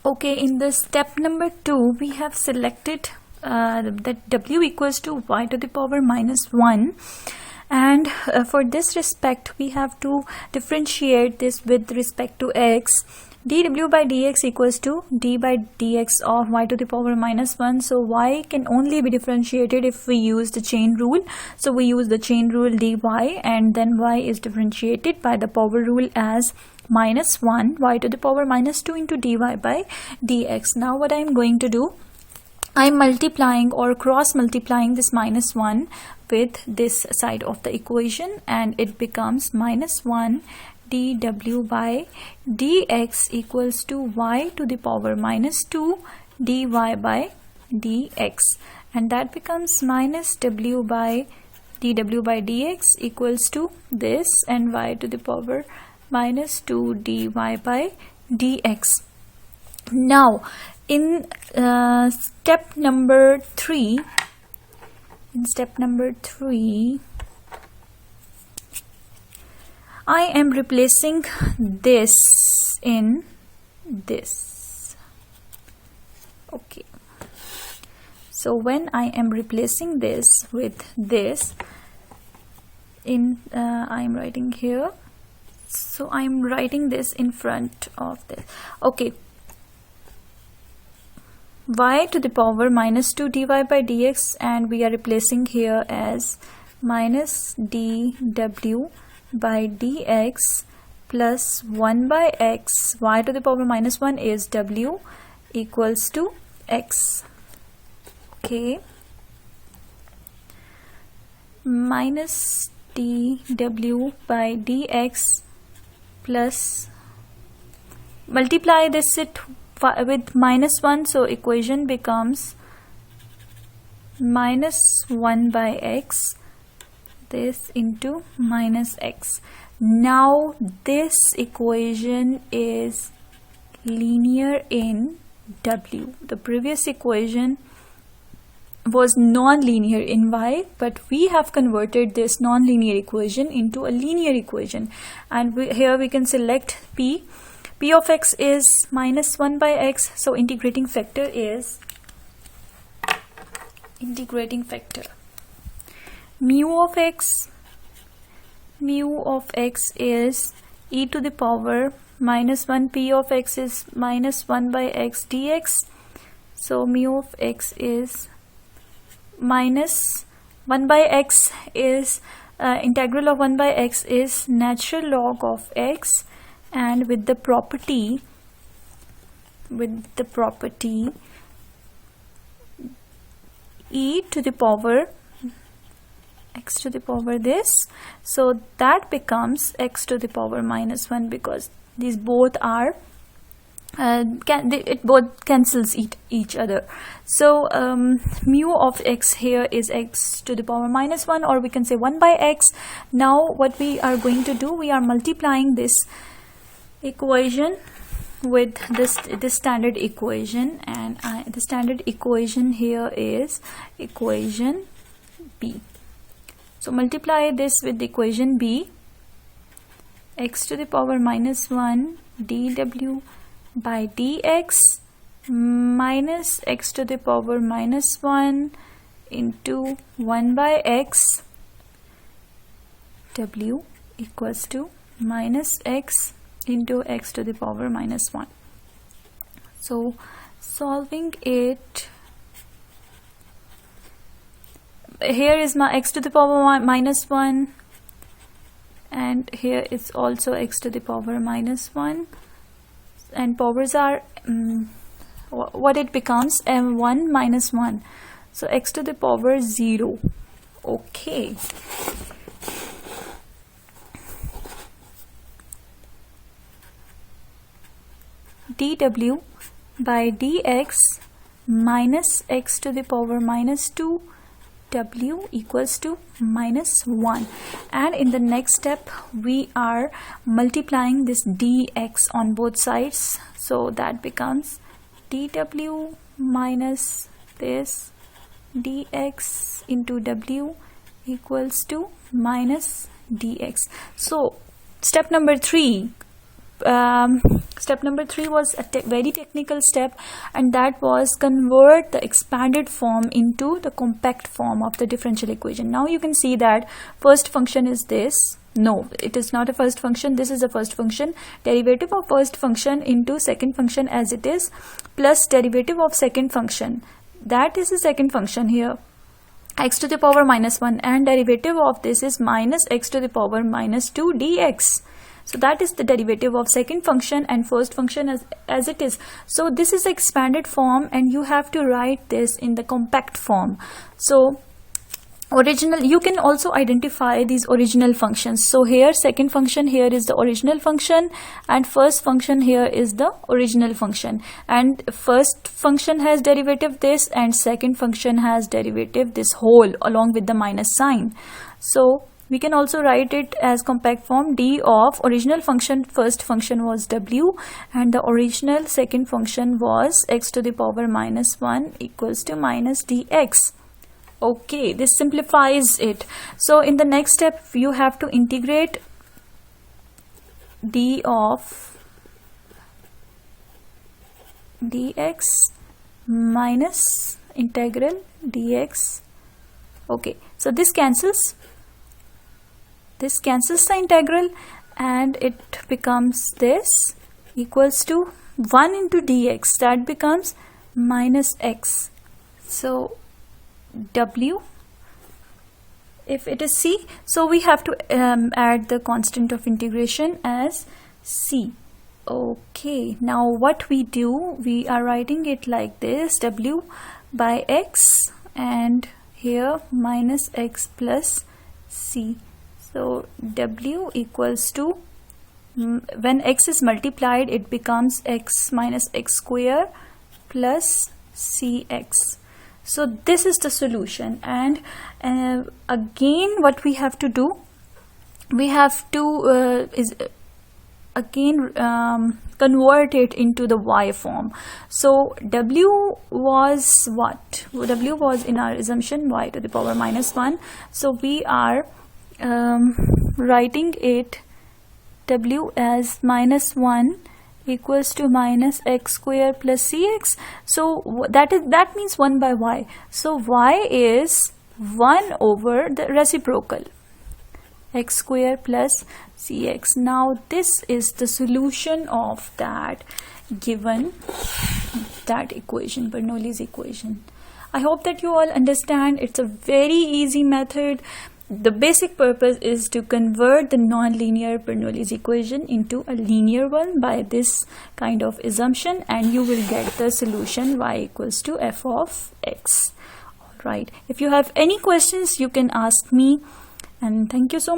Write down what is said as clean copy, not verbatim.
Okay, in the step number 2, we have selected that w equals to y to the power minus 1, and for this respect we have to differentiate this with respect to x. dw by dx equals to d by dx of y to the power minus 1. So y can only be differentiated if we use the chain rule. So we use the chain rule dy, and then y is differentiated by the power rule as minus 1 y to the power minus 2 into dy by dx. Now what I am going to do, I am multiplying or cross multiplying this minus 1 with this side of the equation, and it becomes minus 1 dw by dx equals to y to the power minus 2 dy by dx, and that becomes minus w by dw by dx equals to this, and y to the power minus 2 dy by dx. Now in step number 3, I am replacing this in this. Okay, so when I am replacing this with this in I am writing here, so I am writing this in front of this. Okay, y to the power minus 2 dy by dx, and we are replacing here as minus dw by dx plus 1 by x. Y to the power minus 1 is w equals to x. Okay, minus dw by dx plus, multiply this with minus 1, so equation becomes minus 1 by x, this into minus x. Now this equation is linear in w. The previous equation was non-linear in y, but we have converted this non-linear equation into a linear equation, and here we can select p. P of x is minus 1 by x, so integrating factor is mu of x is e to the power minus 1. P of x is minus 1 by x dx, so mu of x is minus 1 by x is integral of 1 by x is natural log of x, and with the property e to the power x to the power this, so that becomes x to the power minus 1, because these both are it both cancels each other. So mu of x here is x to the power minus 1, or we can say 1 by x. Now what we are going to do, we are multiplying this equation with this standard equation, and the standard equation here is equation b. So multiply this with the equation b, x to the power minus 1 dw by dx minus x to the power minus 1 into 1 by x, w equals to minus x into x to the power minus 1. So solving it, here is my x to the power minus 1, and here is also x to the power minus 1, and powers are what it becomes, m1 minus 1, so x to the power 0. Okay, dw by dx minus x to the power minus 2 w equals to minus 1, and in the next step we are multiplying this dx on both sides, so that becomes dw minus this dx into w equals to minus dx. So step number 3, Step number 3 was a very technical step, and that was convert the expanded form into the compact form of the differential equation. Now you can see that first function is this. No, it is not a first function. This is a first function. Derivative of first function into second function as it is, plus derivative of second function. That is the second function here, x to the power minus 1, and derivative of this is minus x to the power minus 2 dx. So that is the derivative of second function and first function as it is. So this is the expanded form, and you have to write this in the compact form. So original, you can also identify these original functions. So here second function here is the original function, and first function here is the original function, and first function has derivative this, and second function has derivative this whole along with the minus sign. So we can also write it as compact form. D of original function first function was w, and the original second function was x to the power minus 1 equals to minus dx. Okay, this simplifies it. So in the next step you have to integrate d of dx minus integral dx. Okay, so this cancels the integral, and it becomes this equals to 1 into dx. That becomes minus x. So w, if it is c, so we have to add the constant of integration as c. Okay, now what we do, we are writing it like this: w by x, and here minus x plus c. So w equals to, when x is multiplied, it becomes x minus x square plus cx. So this is the solution, and again what we have to do, we have to convert it into the y form. So w was what? W was, in our assumption, y to the power minus 1. So we are writing it w as minus 1 equals to minus x square plus cx. So that means 1 by y. So y is 1 over the reciprocal, x square plus cx. Now this is the solution of that given that equation, Bernoulli's equation. I hope that you all understand. It's a very easy method. The basic purpose is to convert the non-linear Bernoulli's equation into a linear one by this kind of assumption, and you will get the solution y equals to f of x. Alright, if you have any questions, you can ask me, and thank you so much.